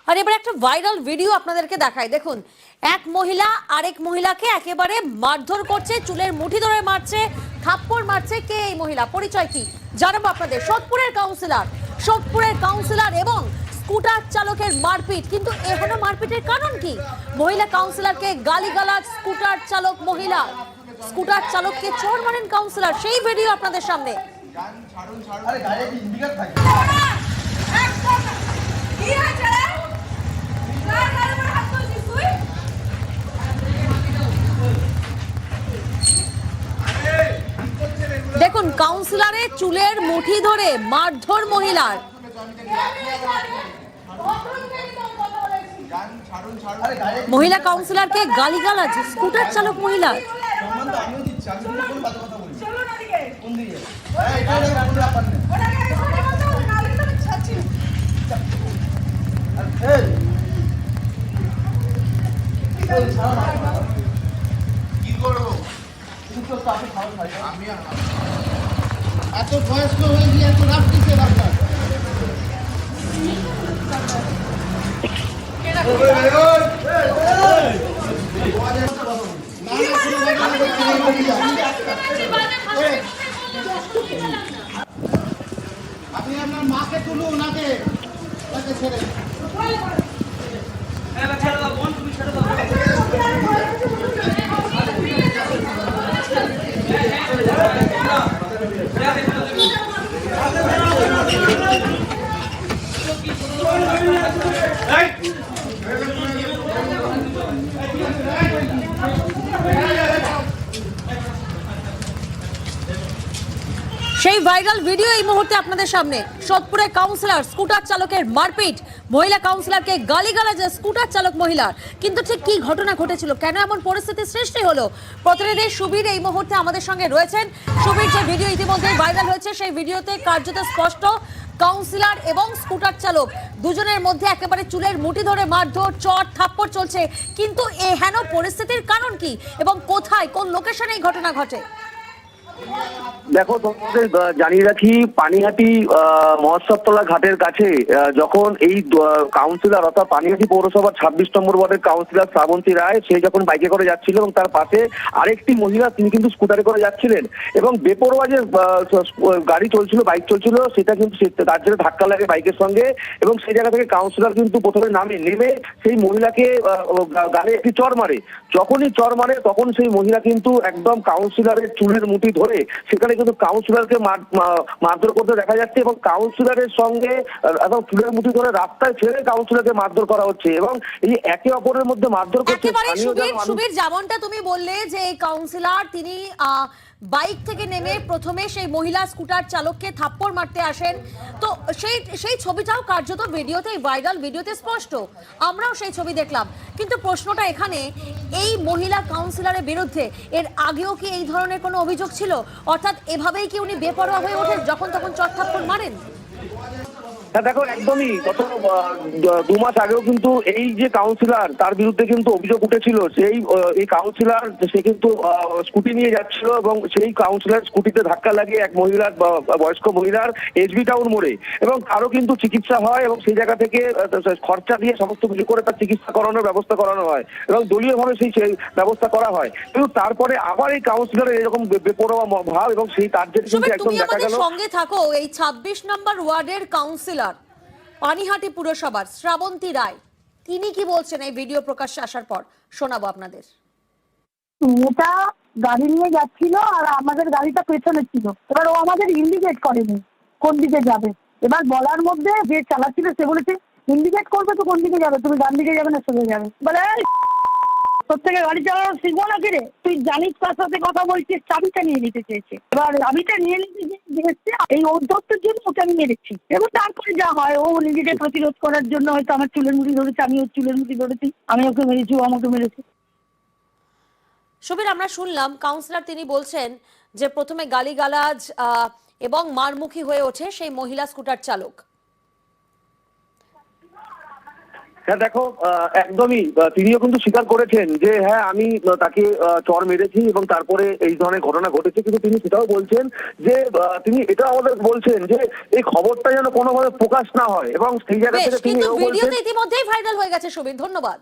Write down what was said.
আর এবার একটা viral video আপনাদেরকে দেখাই। দেখুন, এক মহিলা আরেক মহিলাকে একেবারে মারধর করছে, চুলের মুঠি ধরে মারছে, থাপ্পড় মারছে। কে এই মহিলা, পরিচয় কি জানাবো আপনাদের। সোদপুরের কাউন্সিলর এবং স্কুটার চালকের মারপিট। কিন্তু এখানে মারপিটের কারণ কি? মহিলা কাউন্সিলরকে গালিগালাজ স্কুটার চালক মহিলা, স্কুটার চালককে চোর মারেন কাউন্সিলর, সেই ভিডিও আপনাদের সামনে। দেখুন, কাউন্সিলরের চুলের মুঠি ধরে মারধর মহিলার। মহিলা কাউন্সিলরকে গালিগালাজ স্কুটার চালক মহিলার। এত বয়স্ক হয়ে গিয়ে এত রাত দিচ্ছে ডাক্তার। আপনি আপনার মাকে তুলুন, ওনাকে ছেড়ে সেই ভাইরাল ভিডিও এই মুহূর্তে আপনাদের সামনে। সোদপুরে কাউন্সিলর স্কুটার চালকের মারপিট, মহিলা কাউন্সিলরকে গালিগালাজ স্কুটার চালক মহিলার। কিন্তু ঠিক কি ঘটনা ঘটেছিল, কেন এমন পরিস্থিতি সৃষ্টি হলো? প্রতিনিধি সুবীর এই মুহূর্তে আমাদের সঙ্গে রয়েছেন। সুবীর, যে ভিডিও ইতিমধ্যে ভাইরাল হয়েছে সেই ভিডিওতে কার্যত স্পষ্ট কাউন্সিলর এবং স্কুটার চালক দুজনের মধ্যে একেবারে চুলের মুঠি ধরে মারধর, চট থাপ্পড় চলছে। কিন্তু এহেন পরিস্থিতির কারণ কি এবং কোথায়, কোন লোকেশনে এই ঘটনা ঘটে? দেখো, তোমাদের জানিয়ে রাখি, পানিহাটি মহোৎসবতলা ঘাটের কাছে যখন এই কাউন্সিলর অর্থাৎ পানিহাটি পৌরসভার 26 নম্বর ওয়ার্ডের কাউন্সিলর শ্রাবন্তী রায়, সে যখন বাইকে করে যাচ্ছিল এবং তার পাশে আরেকটি মহিলা, তিনি কিন্তু স্কুটারে করে যাচ্ছিলেন এবং বেপরোয়া যে গাড়ি চলছিল, বাইক চলছিল, সেটা কিন্তু তার জন্য ধাক্কা লাগে বাইকের সঙ্গে এবং সেই জায়গা থেকে কাউন্সিলর কিন্তু প্রথমে নেমে সেই মহিলাকে গালে একটি চড় মারে। যখনই চড় মারে তখন সেই মহিলা কিন্তু একদম কাউন্সিলরের চুলের মুঠি ধরে সেখানে কিন্তু কাউন্সিলরকে মারধর করতে দেখা যাচ্ছে এবং কাউন্সিলরের সঙ্গে এবং চুলের মুঠি ধরে রাস্তায় ছেড়ে কাউন্সিলরকে মারধর করা হচ্ছে এবং এই একে অপরের মধ্যে মারধর করছে। সুবীর, যেমনটা তুমি বললে যে এই কাউন্সিলর তিনি বাইক থেকে নেমে প্রথমে সেই মহিলা স্কুটার চালককে থাপ্পড় মারতে আসেন, তো সেই ছবিটাও কার্যত ভিডিওতে, ভাইরাল ভিডিওতে স্পষ্ট, আমরাও সেই ছবি দেখলাম। কিন্তু প্রশ্নটা এখানে, এই মহিলা কাউন্সিলরের বিরুদ্ধে এর আগেও কি এই ধরনের কোনো অভিযোগ ছিল? অর্থাৎ এভাবেই কি উনি বেপরোয়া হয়ে ওঠেন যখন তখন চট থাপ্পড় মারেন? দেখো, একদমই গত 2 মাস আগেও কিন্তু এই যে কাউন্সিলর, তার বিরুদ্ধে কিন্তু অভিযোগ উঠেছিল। এই কাউন্সিলর সে কিন্তু স্কুটি নিয়ে যাচ্ছিল এবং সেই কাউন্সিলর স্কুটিতে ধাক্কা লাগিয়ে এক মহিলার, বয়স্ক মহিলার এসবি টাউন মোড়ে, এবং তারও কিন্তু চিকিৎসা হয় এবং সেই জায়গা থেকে খরচা দিয়ে সমস্ত কিছু করে তার চিকিৎসা করানোর ব্যবস্থা করানো হয় এবং দলীয়ভাবে সেই ব্যবস্থা করা হয়। কিন্তু তারপরে আবার এই কাউন্সিলরের এরকম বেপরোয়া ভাব এবং সেই তার জন্য কিন্তু একদম দেখা গেল। সঙ্গে থাকো, এই 26 নম্বর ওয়ার্ডের কাউন্সিলর পানিহাটি পুরসভার শ্রাবন্তী রায়, তিনি কি বলছেন এই ভিডিও প্রকাশ্যে আসার পর, শোনাবো আপনাদের। এটা গাড়ি নিয়ে যাচ্ছিল আর আমাদের গাড়িটা পেছনে ছিল। এবার ও আমাদের ইন্ডিকেট করেনি কোন দিকে যাবে। এবার বলার মধ্যে যে চালাচ্ছিল সে বলেছে, ইন্ডিকেট করবে তো কোন দিকে যাবে, তুমি ডান দিকে যাবে না সোজা যাবে। বলে তোর থেকে গাড়ি চালানো শিখবো না কিরে, তুই জানিস তার সাথে কথা বলছিস, চাবিটা নিয়ে নিতে চেয়েছে। এবার চাবিটা নিয়ে নিতে দেখছে, এই অধ্যক্ষের জন্য ওকে আমি মেরেছি। এবং তারপরে যা হয়, ও নিজেকে প্রতিরোধ করার জন্য হয়তো আমার চুলের মুঠি ধরেছে, আমি ওর চুলের মুঠি ধরেছি, আমি ওকে মেরেছি, ও আমাকে মেরেছে। সুবীর, আমরা শুনলাম কাউন্সিলর তিনি বলছেন যে প্রথমে গালিগালাজ এবং মারমুখী হয়ে ওঠে সেই মহিলা স্কুটার চালক। হ্যাঁ দেখো, একদমই তিনিও কিন্তু স্বীকার করেছেন যে হ্যাঁ আমি তাকে চর মেরেছি এবং তারপরে এই ধরনের ঘটনা ঘটেছে, কিন্তু তিনি সেটাও বলছেন যে তিনি এটা আমাদের বলছেন যে এই খবরটা যেন কোনোভাবে প্রকাশ না হয় এবং সেই জায়গা বেশ, থেকে তিনি কিন্তু এও বলছেন। ভিডিও তো ইতিমধ্যেই ভাইরাল হয়ে গেছে সুবীর, ধন্যবাদ।